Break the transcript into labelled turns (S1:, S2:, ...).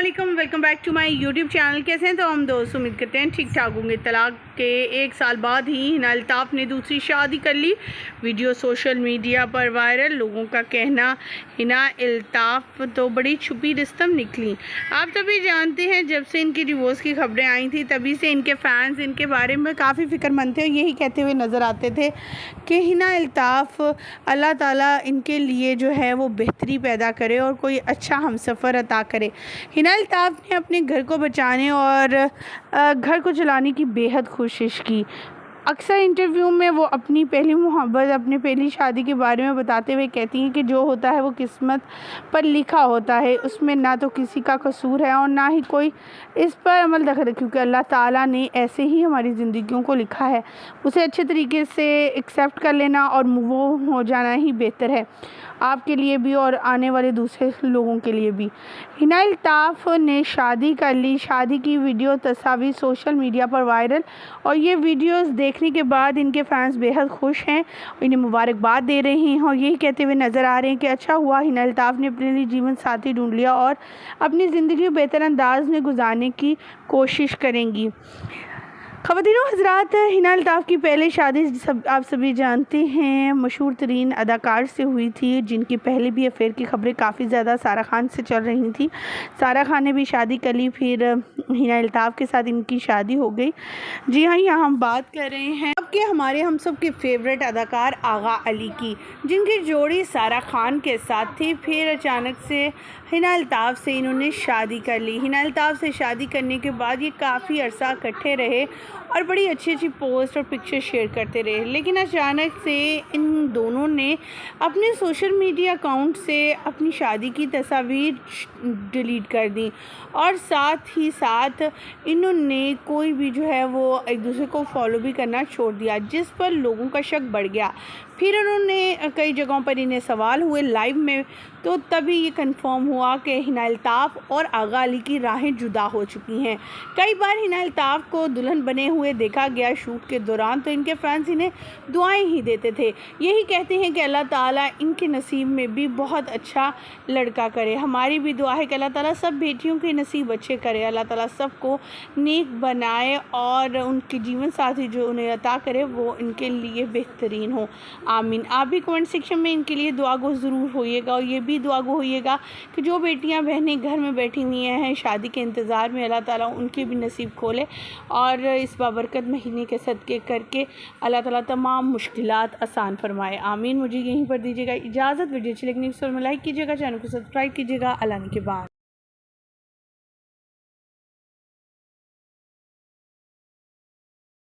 S1: वालेकुम, welcome back to my YouTube channel. कैसे हैं? तो हम दोस्त उम्मीद करते हैं ठीक ठाक होंगे। तलाक के 1 साल बाद ही हिना अल्ताफ़ ने दूसरी शादी कर ली। वीडियो सोशल मीडिया पर वायरल। लोगों का कहना हिना अल्ताफ़ तो बड़ी छुपी रिस्तम निकली। आप सभी जानते हैं जब से इनकी डिवोर्स की खबरें आई थी तभी से इनके फैंस इनके बारे में काफ़ी फ़िक्रमंद थे और यही कहते हुए नज़र आते थे कि हिना अल्ताफ़ अल्लाह ताला इनके लिए जो है वो बेहतरी पैदा करे और कोई अच्छा हमसफ़र अता करे। हिना अल्ताफ़ ने अपने घर को बचाने और घर को चलाने की बेहद कोशिश की। अक्सर इंटरव्यू में वो अपनी पहली मोहब्बत, अपनी पहली शादी के बारे में बताते हुए कहती हैं कि जो होता है वो किस्मत पर लिखा होता है, उसमें ना तो किसी का कसूर है और ना ही कोई इस पर अमल दखल, क्योंकि अल्लाह ताला ने ऐसे ही हमारी ज़िंदगियों को लिखा है। उसे अच्छे तरीके से एक्सेप्ट कर लेना और मूव हो जाना ही बेहतर है, आपके लिए भी और आने वाले दूसरे लोगों के लिए भी। हिना अल्ताफ़ ने शादी कर ली। शादी की वीडियो तस्वीर सोशल मीडिया पर वायरल और ये वीडियोस देखने के बाद इनके फैंस बेहद खुश हैं, इन्हें मुबारकबाद दे रहे हैं और यही कहते हुए नज़र आ रहे हैं कि अच्छा हुआ हिना अल्ताफ़ ने अपने लिए जीवन साथी ढूंढ लिया और अपनी ज़िंदगी बेहतर अंदाज में गुजारने की कोशिश करेंगी। ख़वातीनो हज़रात, हिना अल्ताफ़ की पहले शादी आप सभी जानते हैं मशहूर तरीन अदाकार से हुई थी, जिनकी पहले भी अफेयर की खबरें काफ़ी ज़्यादा सारा खान से चल रही थी। सारा खान ने भी शादी कर ली, फिर हिना अल्ताफ़ के साथ इनकी शादी हो गई। जी हाँ, यहाँ हम बात कर रहे हैं आपके हमारे हम सब के फेवरेट अदाकार आगा अली की, जिनकी जोड़ी सारा खान के साथ थी। फिर अचानक से हिना अल्ताफ़ से इन्होंने शादी कर ली। हिना अल्ताफ़ से शादी करने के बाद ये काफ़ी अरसा इकट्ठे रहे और बड़ी अच्छी अच्छी पोस्ट और पिक्चर शेयर करते रहे, लेकिन अचानक से इन दोनों ने अपने सोशल मीडिया अकाउंट से अपनी शादी की तस्वीर डिलीट कर दी और साथ ही साथ इन्होंने कोई भी जो है वो एक दूसरे को फॉलो भी करना छोड़ दिया, जिस पर लोगों का शक बढ़ गया। फिर उन्होंने कई जगहों पर इन्हें सवाल हुए लाइव में, तो तभी ये कंफर्म हुआ कि हिना अल्ताफ़ और आगा अली की राहें जुदा हो चुकी हैं। कई बार हिना अल्ताफ़ को दुल्हन बने हुए देखा गया शूट के दौरान, तो इनके फैंस इन्हें दुआएं ही देते थे। यही कहते हैं कि अल्लाह ताला इनके नसीब में भी बहुत अच्छा लड़का करे। हमारी भी दुआ है कि अल्लाह ताला सब बेटियों के नसीब अच्छे करे, अल्लाह ताला सबको नेक बनाए और उनके जीवन साथी जो उन्हें अता करे वो इनके लिए बेहतरीन हो। आमीन। आप भी कमेंट सेक्शन में इनके लिए दुआ गो ज़रूर होइएगा और ये भी दुआ गो होइएगा कि जो बेटियां बहनें घर में बैठी हुई हैं शादी के इंतज़ार में, अल्लाह ताला उनके भी नसीब खोले और इस बाबरकत महीने के सदक़े करके अल्लाह ताला तमाम मुश्किलात आसान फरमाए। आमीन। मुझे यहीं पर दीजिएगा इजाज़त। वीडियो अच्छी लगने की लाइक कीजिएगा, चैनल को सब्सक्राइब कीजिएगा। अल्लाह के बाद।